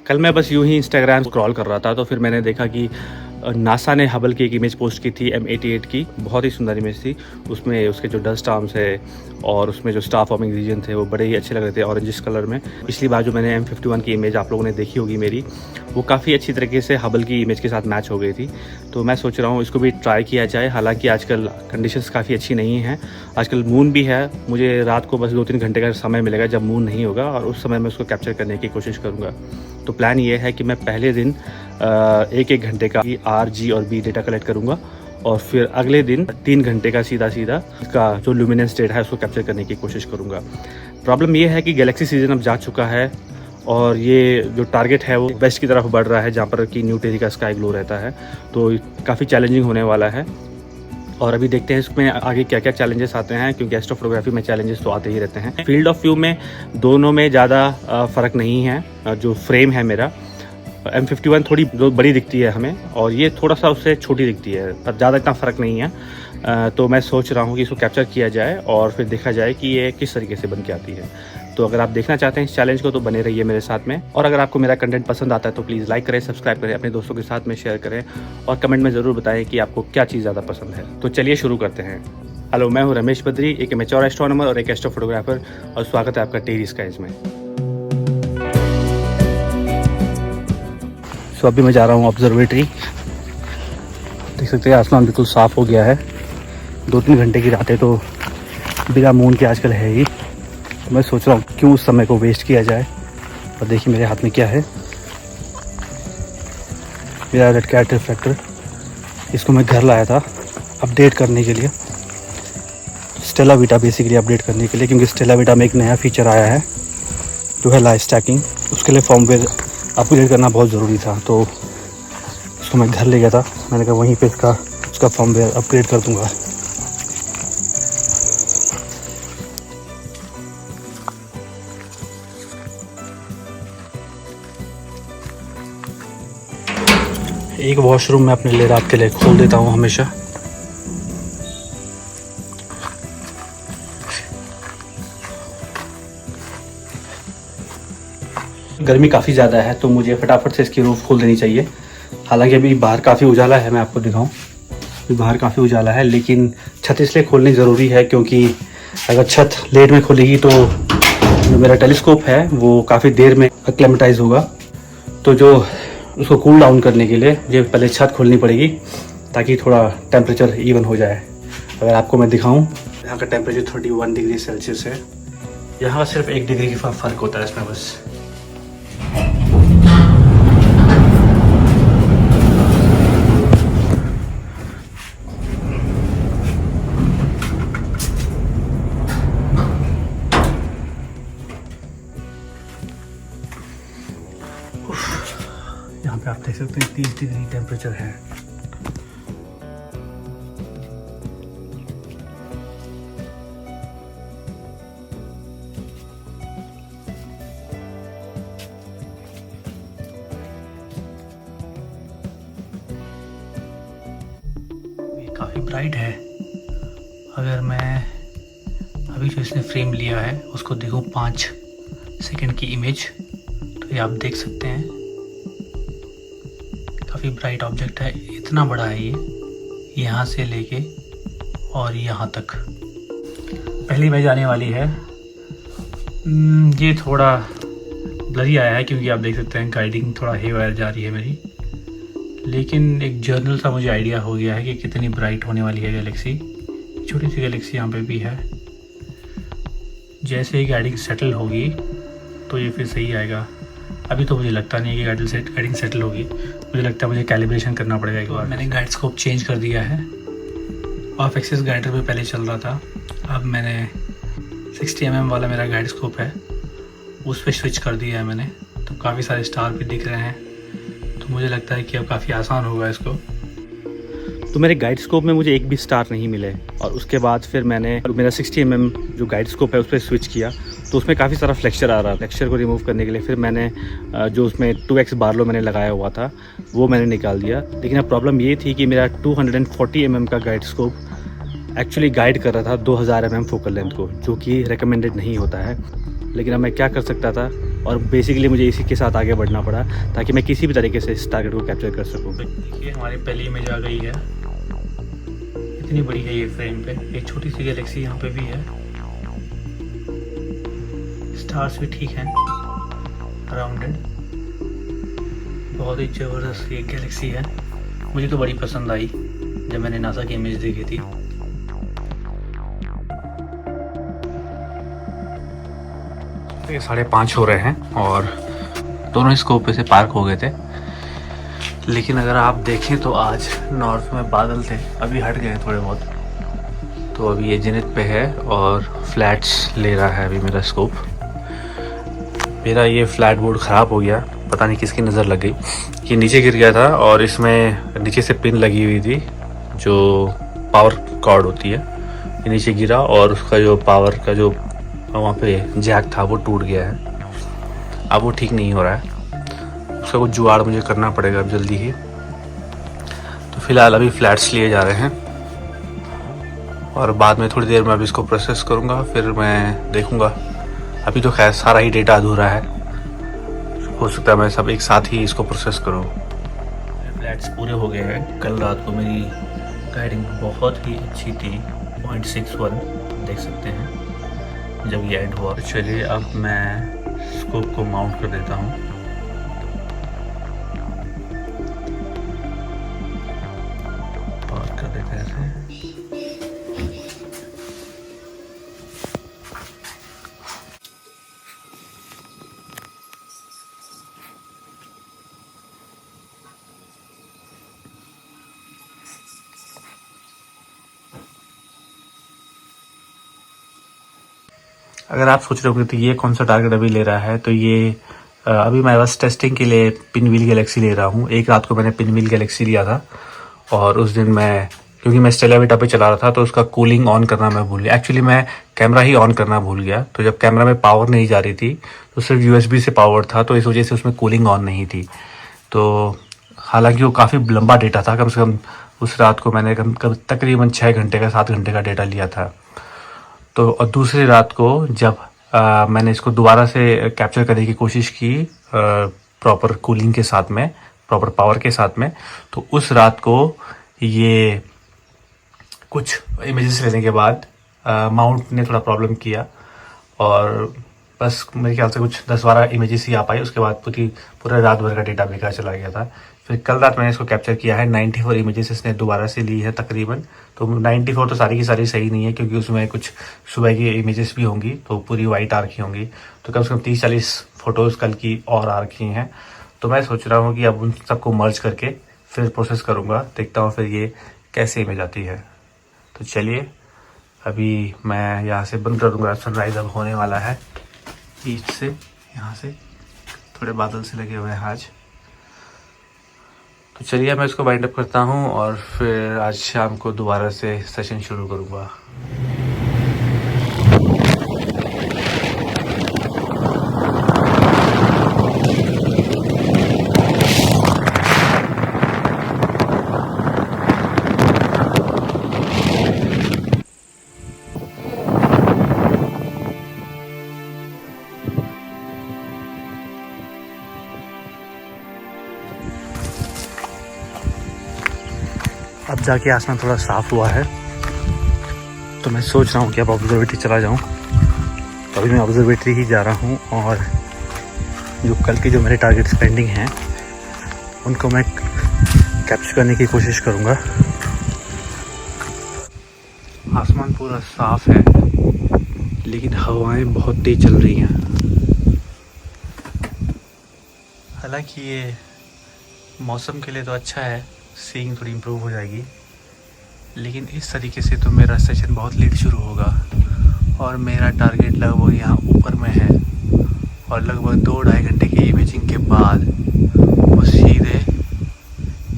कल मैं बस यूं ही इंस्टाग्राम स्क्रॉल कर रहा था तो फिर मैंने देखा कि नासा ने हबल की एक इमेज पोस्ट की थी M88 की। बहुत ही सुंदर इमेज थी। उसमें उसके जो डस्ट आर्म्स है और उसमें जो स्टार फॉर्मिंग रीजन थे वो बड़े ही अच्छे लग रहे थे ऑरेंजिश कलर में। पिछली बार जो मैंने M51 की इमेज आप लोगों ने देखी होगी मेरी, वो काफ़ी अच्छी तरीके से हबल की इमेज के साथ मैच हो गई थी। तो मैं सोच रहा हूँ इसको भी ट्राई किया जाए। हालांकि आजकल कंडीशंस काफ़ी अच्छी नहीं हैं। आजकल मून भी है, मुझे रात को बस 2-3 घंटे का समय मिलेगा जब मून नहीं होगा, और उस समय मैं उसको कैप्चर करने की कोशिश करूँगा। तो प्लान ये है कि मैं पहले दिन 1-1 घंटे का R, G और B डेटा कलेक्ट करूँगा, और फिर अगले दिन 3 घंटे का सीधा इसका जो ल्यूमिनेंस डेटा है उसको कैप्चर करने की कोशिश करूँगा। प्रॉब्लम ये है कि गैलेक्सी सीजन अब जा चुका है और ये जो टारगेट है वो वेस्ट की तरफ बढ़ रहा है, जहाँ पर कि न्यू टेरी का स्काई ग्लो रहता है। तो काफ़ी चैलेंजिंग होने वाला है, और अभी देखते हैं इसमें आगे क्या क्या चैलेंजेस आते हैं, क्योंकि एस्ट्रोफोटोग्राफी में चैलेंजेस तो आते ही रहते हैं। फील्ड ऑफ व्यू में दोनों में ज़्यादा फ़र्क नहीं है। जो फ्रेम है मेरा M51 थोड़ी बड़ी दिखती है हमें, और ये थोड़ा सा उससे छोटी दिखती है, पर ज़्यादा इतना फ़र्क नहीं है। तो मैं सोच रहा हूँ कि इसको कैप्चर किया जाए और फिर देखा जाए कि ये किस तरीके से बन के आती है। तो अगर आप देखना चाहते हैं इस चैलेंज को तो बने रहिए मेरे साथ में, और अगर आपको मेरा कंटेंट पसंद आता है तो प्लीज़ लाइक करें, सब्सक्राइब करें, अपने दोस्तों के साथ में शेयर करें, और कमेंट में ज़रूर बताएं कि आपको क्या चीज़ ज़्यादा पसंद है। तो चलिए शुरू करते हैं। हेलो, मैं हूँ रमेश बद्री, एक मैच्योर एस्ट्रोनॉमर और एक एस्ट्रो फोटोग्राफर, और स्वागत है आपका टेरी स्काइज में। तो अभी मैं जा रहा हूँ ऑब्जर्वेटरी। देख सकते हैं आसमान बिल्कुल साफ़ हो गया है। 2-3 घंटे की रातें तो बिना मून के आजकल है ही। मैं सोच रहा हूँ क्यों उस समय को वेस्ट किया जाए। और देखिए मेरे हाथ में क्या है, मेरा रेड कैट रिफ्लेक्टर। इसको मैं घर लाया था अपडेट करने के लिए, स्टेला वीटा बेसिकली अपडेट करने के लिए, क्योंकि स्टेला वीटा में एक नया फीचर आया है जो है लाइट स्टैकिंग। उसके लिए फॉर्मवेयर अपग्रेड करना बहुत ज़रूरी था, तो उसको मैं घर ले गया था। मैंने कहा वहीं पे उसका फॉर्मवेयर अपग्रेड कर दूंगा। एक वॉशरूम मैं अपने लिए रात के लिए खोल देता हूँ हमेशा। गर्मी काफ़ी ज़्यादा है तो मुझे फटाफट से इसकी रूफ़ खोल देनी चाहिए। हालांकि अभी बाहर काफ़ी उजाला है, मैं आपको दिखाऊं, अभी बाहर काफ़ी उजाला है, लेकिन छत इसलिए खोलनी ज़रूरी है क्योंकि अगर छत लेट में खुलेगी तो जो मेरा टेलीस्कोप है वो काफ़ी देर में एक्लेमेटाइज होगा। तो जो उसको कूल डाउन करने के लिए मुझे पहले छत खोलनी पड़ेगी ताकि थोड़ा टेम्परेचर इवन हो जाए। अगर आपको मैं दिखाऊँ, यहाँ का टेम्परेचर 31 डिग्री सेल्सियस है। यहाँ सिर्फ 1 डिग्री की फ़र्क होता है इसमें बस। यहाँ पे आप देख सकते हैं 30 डिग्री टेम्परेचर है। ये काफ़ी ब्राइट है। अगर मैं अभी जो इसने फ्रेम लिया है उसको देखूँ 5 सेकंड की इमेज, तो ये आप देख सकते हैं काफ़ी ब्राइट ऑब्जेक्ट है। इतना बड़ा है ये, यहाँ से लेके और यहाँ तक। पहली इमेज आने वाली है। ये थोड़ा ब्लरी आया है क्योंकि आप देख सकते हैं गाइडिंग थोड़ा हेवायर जा रही है मेरी, लेकिन एक जर्नल सा मुझे आइडिया हो गया है कि कितनी ब्राइट होने वाली है गैलेक्सी। छोटी सी गैलेक्सी यहाँ पे भी है। जैसे ही गाइडिंग सेटल होगी तो ये फिर सही आएगा। अभी तो मुझे लगता नहीं है कि गाइडिंग सेटल होगी। मुझे लगता है मुझे कैलिब्रेशन करना पड़ेगा एक बार। मैंने गाइड स्कोप चेंज कर दिया है। ऑफ एक्सिस गाइडर पे पहले चल रहा था, अब मैंने 60 mm वाला मेरा गाइड स्कोप है उस पर स्विच कर दिया है मैंने। तो काफ़ी सारे स्टार भी दिख रहे हैं, तो मुझे लगता है कि अब काफ़ी आसान होगा इसको। तो मेरे गाइड स्कोप में मुझे एक भी स्टार नहीं मिले, और उसके बाद फिर मैंने मेरा 60 mm जो गाइड स्कोप है उस पर स्विच किया, तो उसमें काफ़ी सारा फ्लेक्चर आ रहा था। फ्लेक्चर को रिमूव करने के लिए फिर मैंने जो उसमें 2x बारलो मैंने लगाया हुआ था वो मैंने निकाल दिया। लेकिन अब प्रॉब्लम ये थी कि मेरा 240 mm का गाइड स्कोप एक्चुअली गाइड कर रहा था 2000 mm फोकल लेंथ को, जो कि रिकमेंडेड नहीं होता है। लेकिन अब मैं क्या कर सकता था, और बेसिकली मुझे इसी के साथ आगे बढ़ना पड़ा ताकि मैं किसी भी तरीके से इस टारगेट को कैप्चर कर सकूँ। देखिए हमारी पहली इमेज आ गई है, इतनी बड़ी है ये फ्रेम पे। एक छोटी सी गैलेक्सी यहाँ पे भी है, स्टार्स भी ठीक हैं अराउंडेड। बहुत ही ज़बरदस्त ये गैलेक्सी है, मुझे तो बड़ी पसंद आई जब मैंने नासा की इमेज देखी थी। ये 5:30 हो रहे हैं और दोनों स्कोप पे से पार्क हो गए थे, लेकिन अगर आप देखें तो आज नॉर्थ में बादल थे, अभी हट गए थोड़े बहुत। तो अभी ये जेनिथ पे है और फ्लैट्स ले रहा है अभी मेरा स्कोप। मेरा ये फ्लैट बोर्ड ख़राब हो गया, पता नहीं किसकी नज़र लग गई। ये नीचे गिर गया था और इसमें नीचे से पिन लगी हुई थी जो पावर कॉर्ड होती है। ये नीचे गिरा और उसका जो पावर का जो वहाँ पे जैक था वो टूट गया है। अब वो ठीक नहीं हो रहा है, उसका कुछ जुगाड़ मुझे करना पड़ेगा अब जल्दी ही। तो फिलहाल अभी फ्लैट्स लिए जा रहे हैं और बाद में थोड़ी देर में अभी इसको प्रोसेस करूँगा, फिर मैं देखूँगा। अभी तो खैर सारा ही डेटा अधूरा है, हो सकता है मैं सब एक साथ ही इसको प्रोसेस करूँ। फ्लैट्स पूरे हो गए हैं। कल रात को मेरी गाइडिंग बहुत ही अच्छी थी, 0.61 देख सकते हैं जब ये एंड हुआ। चलिए अब मैं स्कोप को माउंट कर देता हूँ। पार कर देते हैं ऐसे। अगर आप सोच रहे होंगे तो ये कौन सा टारगेट अभी ले रहा है, तो ये अभी मैं बस टेस्टिंग के लिए पिनव्हील गैलेक्सी ले रहा हूँ। एक रात को मैंने पिनव्हील गैलेक्सी लिया था और उस दिन मैं, क्योंकि मैं स्टेला वीटा पे चला रहा था, तो उसका कूलिंग ऑन करना मैं भूल गया। एक्चुअली मैं कैमरा ही ऑन करना भूल गया, तो जब कैमरा में पावर नहीं जा रही थी तो सिर्फ USB से पावर था, तो इस वजह से उसमें कूलिंग ऑन नहीं थी। तो हालांकि वो काफ़ी लंबा डेटा था, कम से कम उस रात को मैंने तकरीबन 6 घंटे का 7 घंटे का डेटा लिया था। तो और दूसरी रात को जब मैंने इसको दोबारा से कैप्चर करने की कोशिश की प्रॉपर कूलिंग के साथ में, प्रॉपर पावर के साथ में, तो उस रात को ये कुछ इमेजेस लेने के बाद माउंट ने थोड़ा प्रॉब्लम किया और बस मेरे ख्याल से कुछ 10-12 इमेजेस ही आ पाई। उसके बाद पूरे रात भर का डेटा बेकार चला गया था। फिर कल रात मैंने इसको कैप्चर किया है, 94 इमेजेस इसने दोबारा से ली है तकरीबन। तो 94 तो सारी की सारी सही नहीं है, क्योंकि उसमें कुछ सुबह की इमेजेस भी होंगी, तो पूरी वाइट आ रखी होंगी। तो कम से कम 30-40 फ़ोटोज़ कल की और आ रखी हैं। तो मैं सोच रहा हूँ कि अब उन सबको मर्ज करके फिर प्रोसेस करूँगा, देखता हूँ फिर ये कैसे इमेज आती है। तो चलिए अभी मैं यहाँ से बंद कर दूँगा। सनराइज़ अब होने वाला है ईस्ट से, यहाँ से थोड़े बादल से लगे हुए हैं आज। तो चलिए मैं इसको वाइंड अप करता हूँ और फिर आज शाम को दोबारा से सेशन शुरू करूँगा। अब जाके आसमान थोड़ा साफ़ हुआ है, तो मैं सोच रहा हूँ कि अब ऑब्जर्वेटरी चला जाऊँ। तो अभी मैं ऑब्जर्वेटरी ही जा रहा हूँ और जो कल के जो मेरे टारगेट्स पेंडिंग हैं उनको मैं कैप्चर करने की कोशिश करूँगा। आसमान पूरा साफ़ है, लेकिन हवाएं बहुत तेज़ चल रही हैं। हालांकि ये मौसम के लिए तो अच्छा है, सीइंग थोड़ी इम्प्रूव हो जाएगी, लेकिन इस तरीके से तो मेरा सेशन बहुत लेट शुरू होगा और मेरा टारगेट लगभग यहाँ ऊपर में है और लगभग 2-2.5 घंटे की इमेजिंग के बाद वो सीधे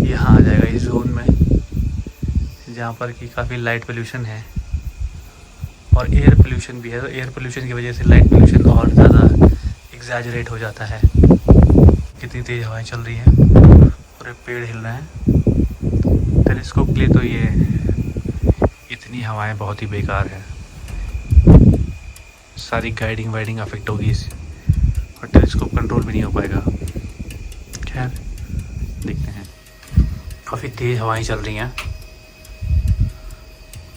यहाँ आ जाएगा इस जोन में, जहाँ पर कि काफ़ी लाइट पोल्यूशन है और एयर पोल्यूशन भी है। तो एयर पोल्यूशन की वजह से लाइट पोल्यूशन और ज़्यादा एग्जैजरेट हो जाता है। कितनी तेज़ हवाएं चल रही हैं, पूरे पेड़ हिल रहे हैं। टेलीस्कोप के लिए तो ये इतनी हवाएं बहुत ही बेकार है, सारी गाइडिंग वाइडिंग अफेक्ट होगी इस। और पेरिस्कोप कंट्रोल भी नहीं हो पाएगा। खैर देखते हैं। काफ़ी तेज़ हवाएं चल रही हैं।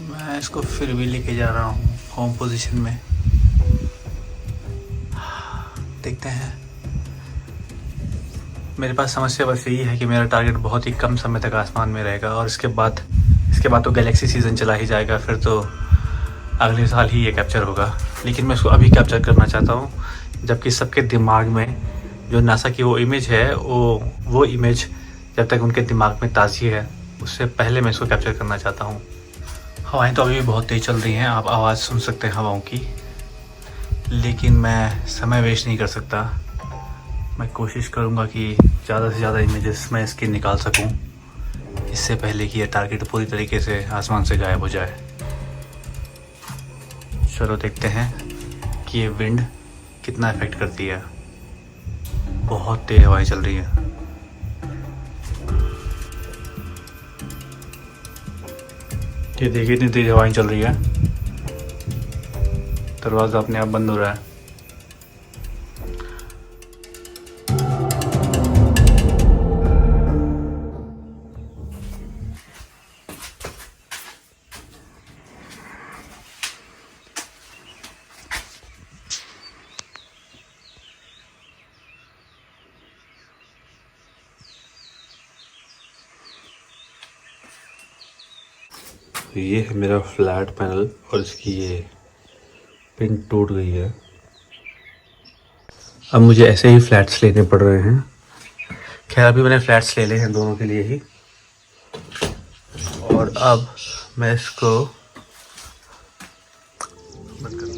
मैं इसको फिर भी लेके जा रहा हूँ होम पोजीशन में। देखते हैं। मेरे पास समस्या बस यही है कि मेरा टारगेट बहुत ही कम समय तक आसमान में रहेगा और इसके बाद तो गैलेक्सी सीज़न चला ही जाएगा। फिर तो अगले साल ही ये कैप्चर होगा। लेकिन मैं इसको अभी कैप्चर करना चाहता हूँ, जबकि सबके दिमाग में जो नासा की वो इमेज है, वो इमेज जब तक उनके दिमाग में ताज़ी है, उससे पहले मैं इसको कैप्चर करना चाहता हूँ। हवाएं तो अभी भी बहुत तेज़ चल रही हैं, आप आवाज़ सुन सकते हैं हवाओं की। लेकिन मैं समय वेस्ट नहीं कर सकता। मैं कोशिश करूँगा कि ज़्यादा से ज़्यादा इमेजेस मैं इसकी निकाल सकूँ, इससे पहले कि यह टारगेट पूरी तरीके से आसमान से गायब हो जाए। चलो देखते हैं कि ये विंड कितना इफेक्ट करती है। बहुत तेज हवाएं चल रही है। ये देखिए इतनी तेज हवाएं चल रही है, दरवाज़ा अपने आप बंद हो रहा है। ये है मेरा फ्लैट पैनल और इसकी ये पिन टूट गई है। अब मुझे ऐसे ही फ्लैट्स लेने पड़ रहे हैं। खैर अभी मैंने फ्लैट्स ले लिए हैं दोनों के लिए ही, और अब मैं इसको बंद कर।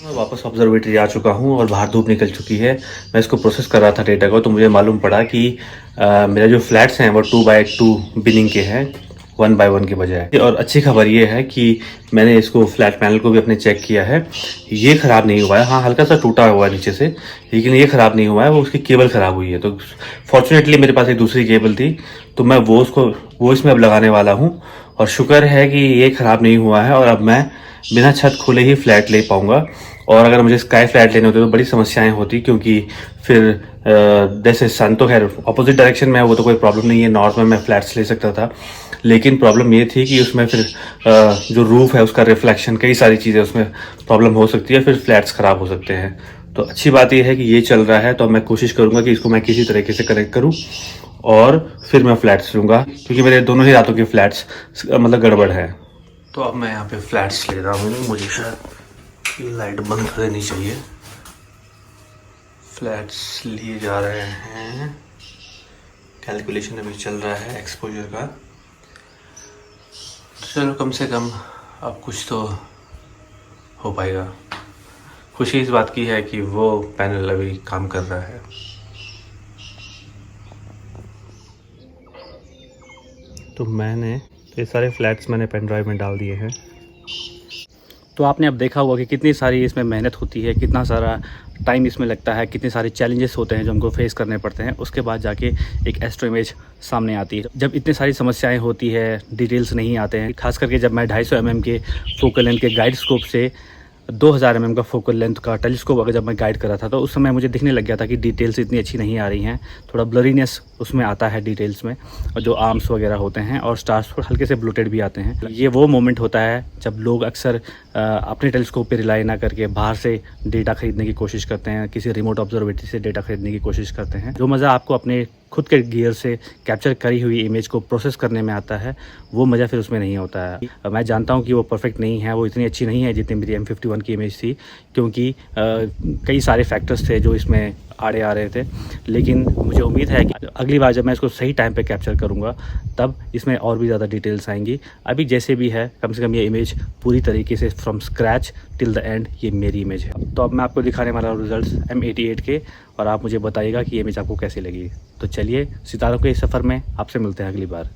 मैं वापस ऑब्जर्वेटरी आ चुका हूँ और बाहर धूप निकल चुकी है। मैं इसको प्रोसेस कर रहा था डेटा को, तो मुझे मालूम पड़ा कि मेरे जो फ्लैट्स हैं वो 2x2 बिनिंग के हैं, 1x1 के बजाय। और अच्छी खबर ये है कि मैंने इसको फ्लैट पैनल को भी अपने चेक किया है, ये ख़राब नहीं हुआ है। हाँ हल्का सा टूटा हुआ है नीचे से, लेकिन ये ख़राब नहीं हुआ है। वो उसकी केबल ख़राब हुई है। तो फॉर्चुनेटली मेरे पास एक दूसरी केबल थी, तो मैं वो इसमें अब लगाने वाला हूँ। और शुक्र है कि ये ख़राब नहीं हुआ है और अब मैं बिना छत खुले ही फ्लैट ले पाऊँगा। और अगर मुझे स्काई फ्लैट लेने होते तो बड़ी समस्याएं होती, क्योंकि फिर जैसे सन तो खैर अपोजिट डायरेक्शन में है, वो तो कोई प्रॉब्लम नहीं है। नॉर्थ में मैं फ्लैट्स ले सकता था, लेकिन प्रॉब्लम ये थी कि उसमें फिर जो रूफ है उसका रिफ्लेक्शन, कई सारी चीज़ें उसमें प्रॉब्लम हो सकती है, फिर फ्लैट्स ख़राब हो सकते हैं। तो अच्छी बात यह है कि ये चल रहा है, तो मैं कोशिश करूँगा कि इसको मैं किसी तरीके से कनेक्ट करूँ और फिर मैं फ्लैट्स लूँगा, क्योंकि मेरे दोनों ही रातों के फ्लैट्स मतलब गड़बड़ है। तो अब मैं यहाँ पे फ्लैट्स ले रहा हूँ। मुझे शायद ये लाइट बंद कर देनी चाहिए। फ्लैट्स लिए जा रहे हैं। कैलकुलेशन अभी चल रहा है एक्सपोजर का। चलो कम से कम अब कुछ तो हो पाएगा। खुशी इस बात की है कि वो पैनल अभी काम कर रहा है। तो ये सारे फ्लैट्स मैंने पेन ड्राइव में डाल दिए हैं। तो आपने अब देखा होगा कि कितनी सारी इसमें मेहनत होती है, कितना सारा टाइम इसमें लगता है, कितने सारे चैलेंजेस होते हैं जो हमको फेस करने पड़ते हैं। उसके बाद जाके एक एस्ट्रो इमेज सामने आती है। जब इतनी सारी समस्याएं होती है, डिटेल्स नहीं आते हैं, खास करके जब मैं 250 mm के फोकल लेंथ के गाइड स्कोप से 2000 mm का फोकल लेंथ का टेलीस्कोप अगर जब मैं गाइड कर रहा था, तो उस समय मुझे दिखने लग गया था कि डिटेल्स इतनी अच्छी नहीं आ रही हैं। थोड़ा ब्लरीनेस उसमें आता है डिटेल्स में, और जो आर्म्स वगैरह होते हैं और स्टार्स हल्के से ब्लोटेड भी आते हैं। ये वो मोमेंट होता है जब लोग अक्सर अपने टेलीस्कोप पे रिलाई ना करके बाहर से डेटा खरीदने की कोशिश करते हैं, किसी रिमोट ऑब्जर्वेटरी से डेटा खरीदने की कोशिश करते हैं। जो मज़ा आपको अपने खुद के गियर से कैप्चर करी हुई इमेज को प्रोसेस करने में आता है, वो मज़ा फिर उसमें नहीं होता है। मैं जानता हूँ कि वो परफेक्ट नहीं है, वो इतनी अच्छी नहीं है जितनी मेरी M51 की इमेज थी, क्योंकि कई सारे फैक्टर्स थे जो इसमें आड़े आ रहे थे। लेकिन मुझे उम्मीद है कि अगली बार जब मैं इसको सही टाइम पे कैप्चर करूँगा, तब इसमें और भी ज़्यादा डिटेल्स आएंगी। अभी जैसे भी है, कम से कम ये इमेज पूरी तरीके से from scratch till the end ये मेरी इमेज है। तो अब मैं आपको दिखाने वाला हूँ रिजल्ट्स M88 के, और आप मुझे बताइएगा कि ये इमेज आपको कैसी लगी। तो चलिए सितारों के इस सफ़र में आपसे मिलते हैं अगली बार।